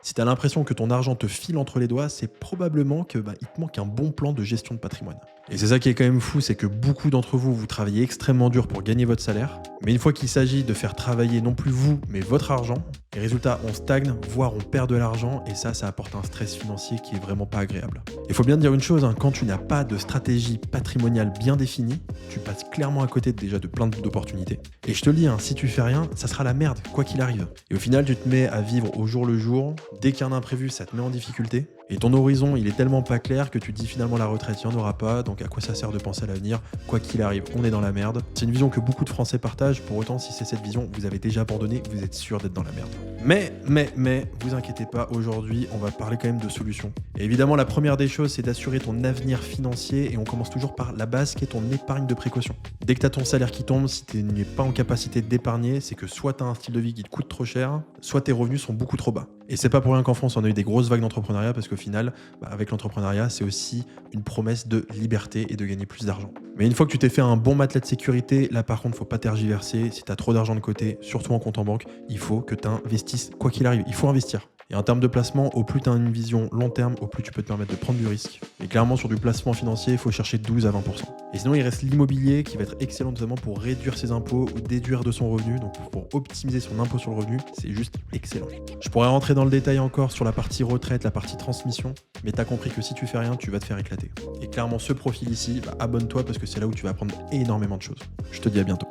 Si tu as l'impression que ton argent te file entre les doigts, c'est probablement que il te manque un bon plan de gestion de patrimoine. Et c'est ça qui est quand même fou, c'est que beaucoup d'entre vous, vous travaillez extrêmement dur pour gagner votre salaire, mais une fois qu'il s'agit de faire travailler non plus vous, mais votre argent, les résultats, on stagne, voire on perd de l'argent, et ça apporte un stress financier qui est vraiment pas agréable. Il faut bien te dire une chose, quand tu n'as pas de stratégie patrimoniale bien définie, tu passes clairement à côté déjà de plein d'opportunités. Et je te le dis, si tu fais rien, ça sera la merde, quoi qu'il arrive. Et au final, tu te mets à vivre au jour le jour, dès qu'il y a un imprévu, ça te met en difficulté, et ton horizon, il est tellement pas clair que tu te dis finalement la retraite, il n'y en aura pas, donc à quoi ça sert de penser à l'avenir? Quoi qu'il arrive, on est dans la merde. C'est une vision que beaucoup de Français partagent, pour autant si c'est cette vision, vous avez déjà abandonné, vous êtes sûr d'être dans la merde. Mais, vous inquiétez pas, aujourd'hui, on va parler quand même de solutions. Et évidemment, la première des choses, c'est d'assurer ton avenir financier, et on commence toujours par la base qui est ton épargne de précaution. Dès que tu as ton salaire qui tombe, si tu n'es pas en capacité d'épargner, c'est que soit tu as un style de vie qui te coûte trop cher, soit tes revenus sont beaucoup trop bas. Et c'est pas pour rien qu'en France, on a eu des grosses vagues d'entrepreneuriat, parce qu'au final, avec l'entrepreneuriat, c'est aussi une promesse de liberté et de gagner plus d'argent. Mais une fois que tu t'es fait un bon matelas de sécurité, là par contre, faut pas tergiverser. Si tu as trop d'argent de côté, surtout en compte en banque, il faut que tu investisses quoi qu'il arrive. Il faut investir. Et en termes de placement, au plus tu as une vision long terme, au plus tu peux te permettre de prendre du risque. Et clairement, sur du placement financier, il faut chercher 12 à 20%. Et sinon, il reste l'immobilier qui va être excellent notamment pour réduire ses impôts ou déduire de son revenu. Donc pour optimiser son impôt sur le revenu, c'est juste excellent. Je pourrais rentrer dans le détail encore sur la partie retraite, la partie transmission, mais tu as compris que si tu fais rien, tu vas te faire éclater. Et clairement, ce profil ici, abonne-toi parce que c'est là où tu vas apprendre énormément de choses. Je te dis à bientôt.